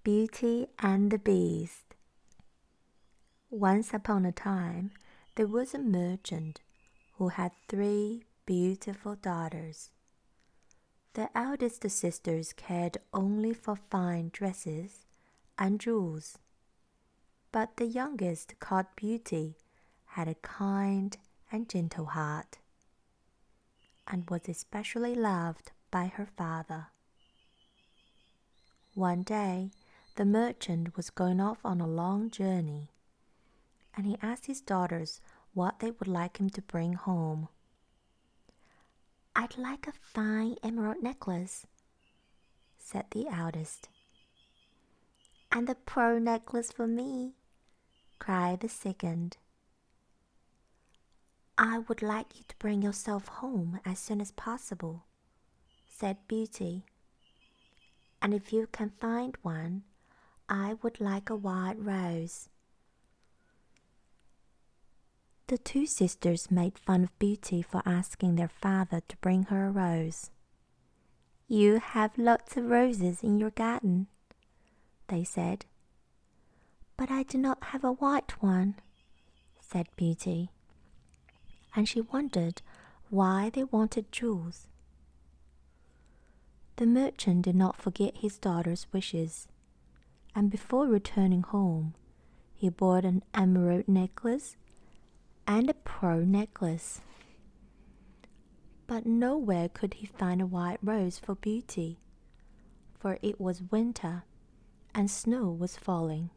Beauty and the Beast. Once upon a time, there was a merchant who had 3 beautiful daughters. The eldest sisters cared only for fine dresses and jewels, but the youngest, called Beauty, had a kind and gentle heart, and was especially loved by her father. One day, the merchant was going off on a long journey, and he asked his daughters what they would like him to bring home. "I'd like a fine emerald necklace," said the eldest. "And a pearl necklace for me," cried the second. "I would like you to bring yourself home as soon as possible," said Beauty. "And if you can find one, I would like a white rose." The 2 sisters made fun of Beauty for asking their father to bring her a rose. "You have lots of roses in your garden," they said. "But I do not have a white one," said Beauty, and she wondered why they wanted jewels. The merchant did not forget his daughter's wishes, and before returning home, he bought an emerald necklace and a pearl necklace. But nowhere could he find a white rose for Beauty, for it was winter and snow was falling,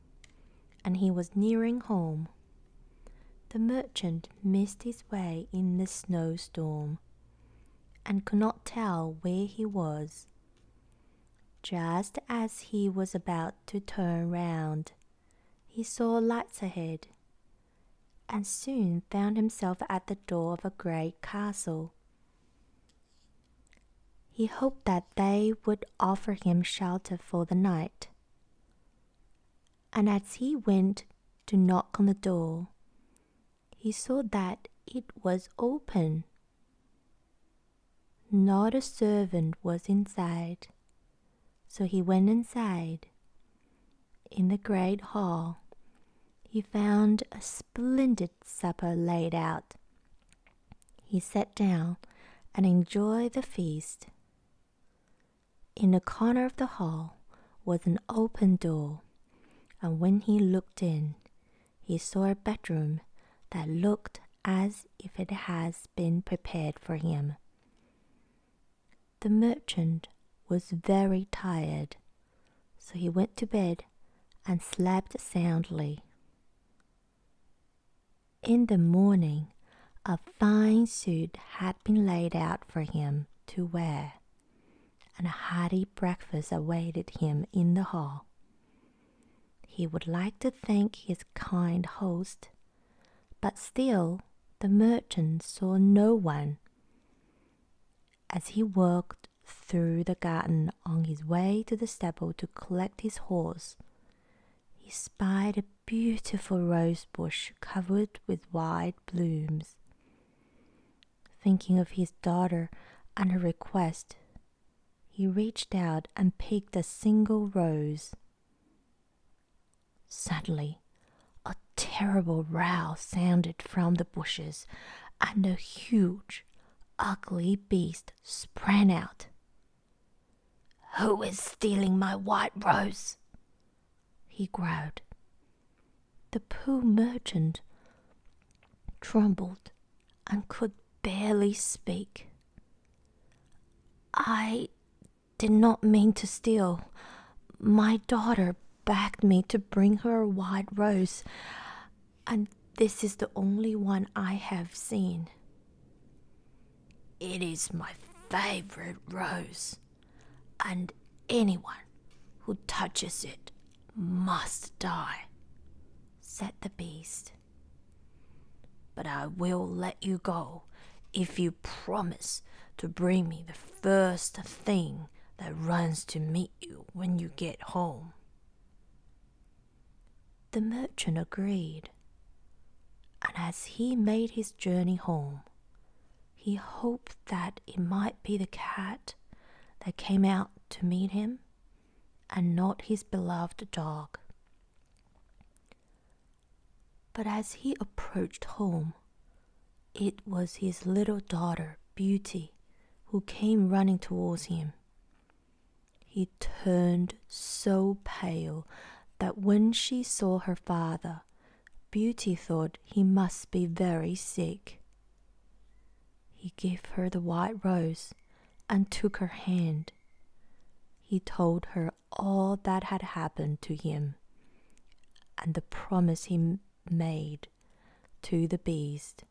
and he was nearing home. The merchant missed his way in the snowstorm and could not tell where he was. Just as he was about to turn round, he saw lights ahead, and soon found himself at the door of a great castle. He hoped that they would offer him shelter for the night, and as he went to knock on the door, he saw that it was open. Not a servant was inside, so he went inside. In the great hall, he found a splendid supper laid out. He sat down and enjoyed the feast. In the corner of the hall was an open door, and when he looked in, he saw a bedroom that looked as if it had been prepared for him. The merchant was very tired, so he went to bed and slept soundly. In the morning, a fine suit had been laid out for him to wear, and a hearty breakfast awaited him in the hall. He would like to thank his kind host, but still the merchant saw no one. As he walked through the garden on his way to the stable to collect his horse, he spied a beautiful rose bush covered with white blooms. Thinking of his daughter and her request, he reached out and picked a single rose. Suddenly, a terrible row sounded from the bushes, and a huge, ugly beast sprang out. "Who is stealing my white rose?" he growled. The poor merchant trembled and could barely speak. "I did not mean to steal. My daughter begged me to bring her a white rose, and this is the only one I have seen." "It is my favorite rose, and anyone who touches it must die," said the beast. "But I will let you go if you promise to bring me the first thing that runs to meet you when you get home." The merchant agreed, and as he made his journey home, he hoped that it might be the cat that came out to meet him and not his beloved dog. But as he approached home, it was his little daughter, Beauty, who came running towards him. He turned so pale that when she saw her father, Beauty thought he must be very sick. He gave her the white rose and took her hand. He told her all that had happened to him and the promise he made to the beast.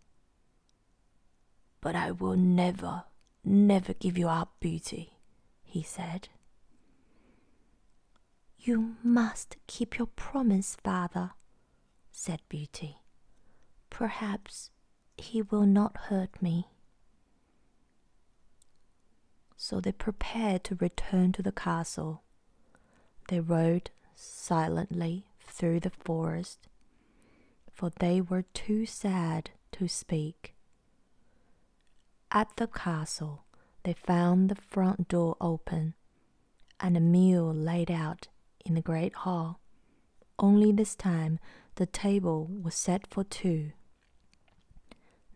"But I will never, never give you up, Beauty," he said. "You must keep your promise, father," said Beauty. "Perhaps he will not hurt me." So they prepared to return to the castle. They rode silently through the forest, for they were too sad to speak. At the castle, they found the front door open and a meal laid out in the great hall. Only this time the table was set for two.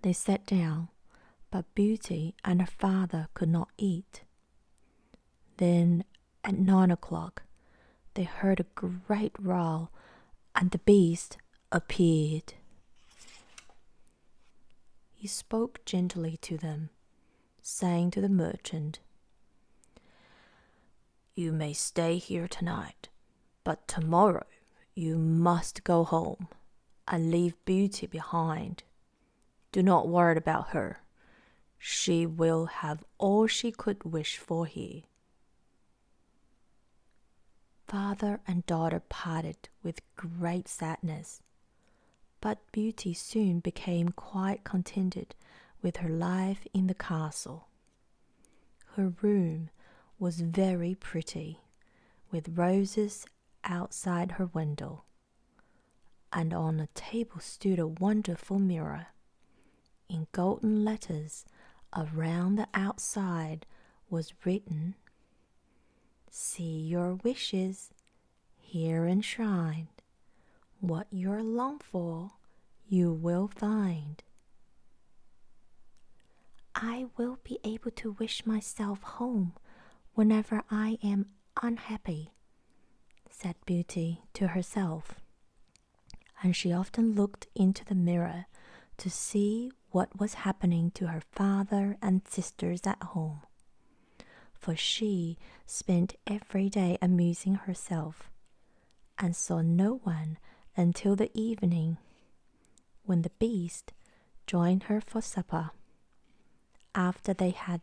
They sat down, but Beauty and her father could not eat. Then at 9 o'clock, they heard a great roar, and the beast appeared. He spoke gently to them, saying to the merchant, "You may stay here tonight, but tomorrow you must go home and leave Beauty behind. Do not worry about her. She will have all she could wish for here." Father and daughter parted with great sadness, but Beauty soon became quite contented with her life in the castle. Her room was very pretty, with roses outside her window, and on a table stood a wonderful mirror. In golden letters around the outside was written, "See your wishes here enshrined. What you long for, you will find." "I will be able to wish myself home whenever I am unhappy," said Beauty to herself. And she often looked into the mirror to see what was happening to her father and sisters at home, for she spent every day amusing herself and saw no one until the evening, when the beast joined her for supper. After they had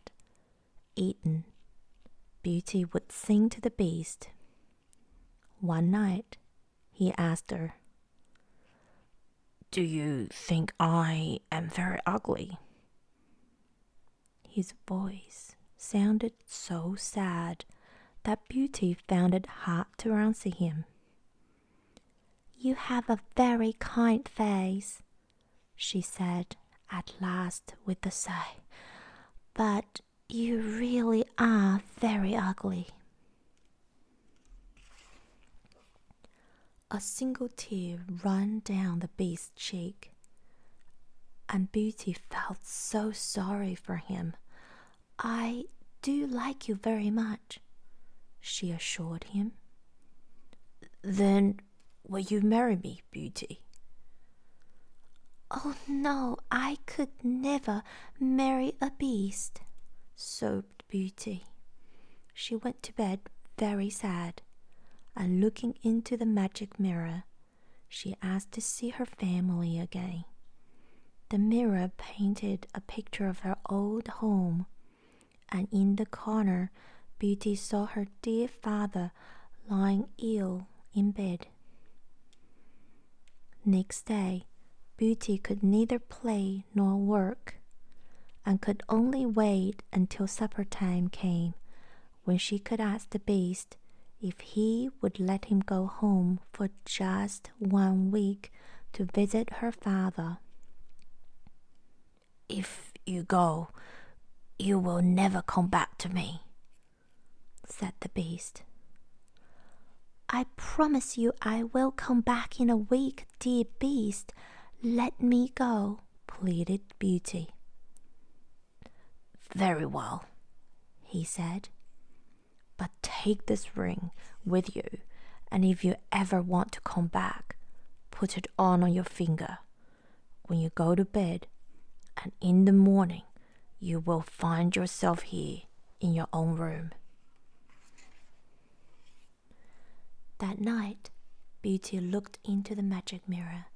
eaten, Beauty would sing to the beast. One night, he asked her, "Do you think I am very ugly?" His voice sounded so sad that Beauty found it hard to answer him. "You have a very kind face," she said at last with a sigh, "but you really are very ugly." A single tear ran down the beast's cheek, and Beauty felt so sorry for him. "I do like you very much," she assured him. "Then will you marry me, Beauty?" "Oh no, I could never marry a beast," sobbed Beauty. She went to bed very sad, and looking into the magic mirror, she asked to see her family again. The mirror painted a picture of her old home, and in the corner, Beauty saw her dear father lying ill in bed. Next day, Beauty could neither play nor work, and could only wait until supper time came, when she could ask the beast if he would let him go home for just 1 week to visit her father. "If you go, you will never come back to me," said the beast. I promise you I will come back in a week, dear Beast. Let me go, pleaded Beauty. Very well, he said. But take this ring with you, and if you ever want to come back, put it on your finger when you go to bed, and in the morning you will find yourself here in your own room. That night, Beauty looked into the magic mirror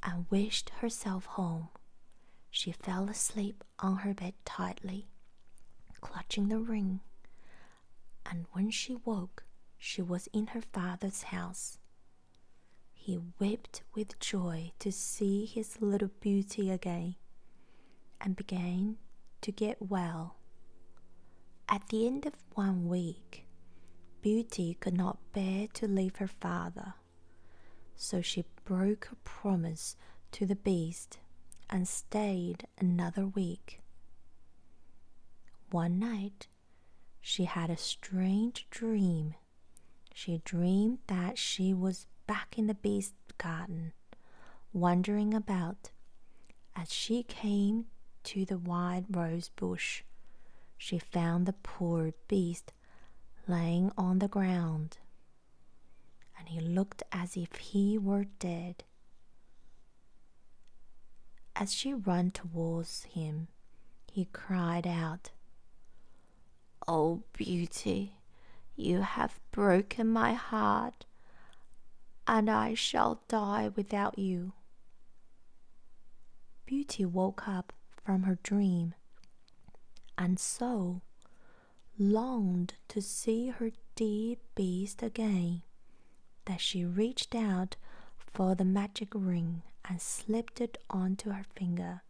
and wished herself home. She fell asleep on her bed tightly, clutching the ring, and when she woke, she was in her father's house. He wept with joy to see his little Beauty again, and began to get well. At the end of 1 week, Beauty could not bear to leave her father, so she broke her promise to the Beast and stayed another week. One night, she had a strange dream. She dreamed that she was back in the Beast's garden, wandering about. As she came to the wild rose bush, she found the poor Beast lying on the ground, and he looked as if he were dead. As she ran towards him, he cried out, "Oh, Beauty, you have broken my heart, and I shall die without you." Beauty woke up from her dream, and so longed to see her dear Beast again that she reached out for the magic ring and slipped it onto her finger.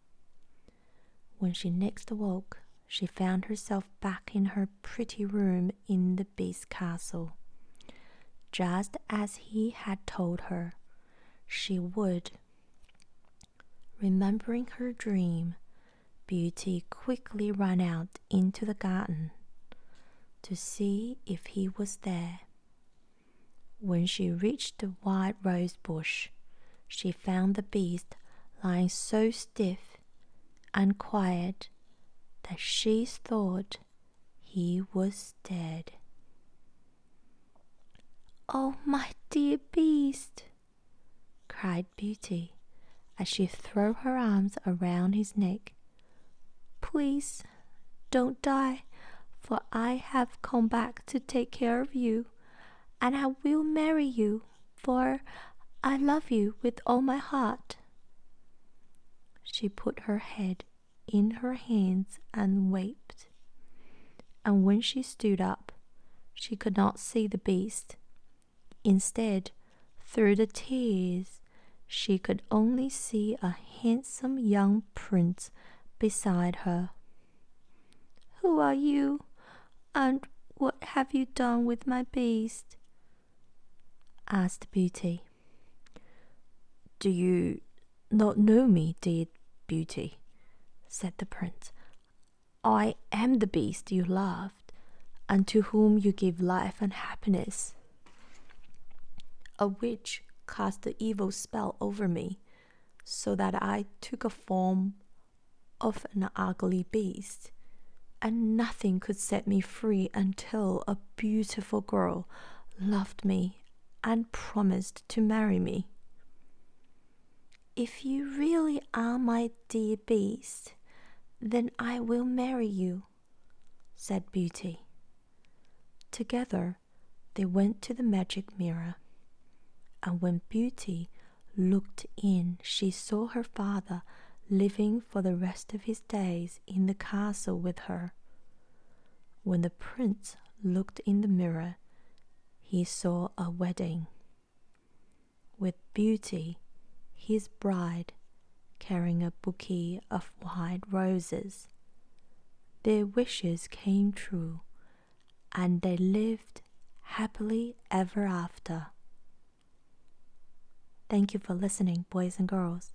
When she next awoke, she found herself back in her pretty room in the Beast's castle, just as he had told her she would. Remembering her dream, Beauty quickly ran out into the garden to see if he was there. When she reached the wild rose bush, she found the Beast lying so stiff and quiet that she thought he was dead. "Oh, my dear Beast," cried Beauty as she threw her arms around his neck. "Please don't die, for I have come back to take care of you, and I will marry you, for I love you with all my heart." She put her head in her hands and wept, and when she stood up, she could not see the Beast. Instead, through the tears, she could only see a handsome young prince beside her. "Who are you, and what have you done with my Beast?" asked Beauty. "Do you not know me, dear Beauty?" said the prince. "I am the Beast you loved, and to whom you give life and happiness. A witch cast the evil spell over me, so that I took a form of an ugly beast, and nothing could set me free until a beautiful girl loved me and promised to marry me." "If you really are my dear Beast, then I will marry you," said Beauty. Together they went to the magic mirror, and when Beauty looked in, she saw her father living for the rest of his days in the castle with her. When the prince looked in the mirror, he saw a wedding, with Beauty, his bride, carrying a bouquet of white roses. Their wishes came true, and they lived happily ever after. Thank you for listening, boys and girls.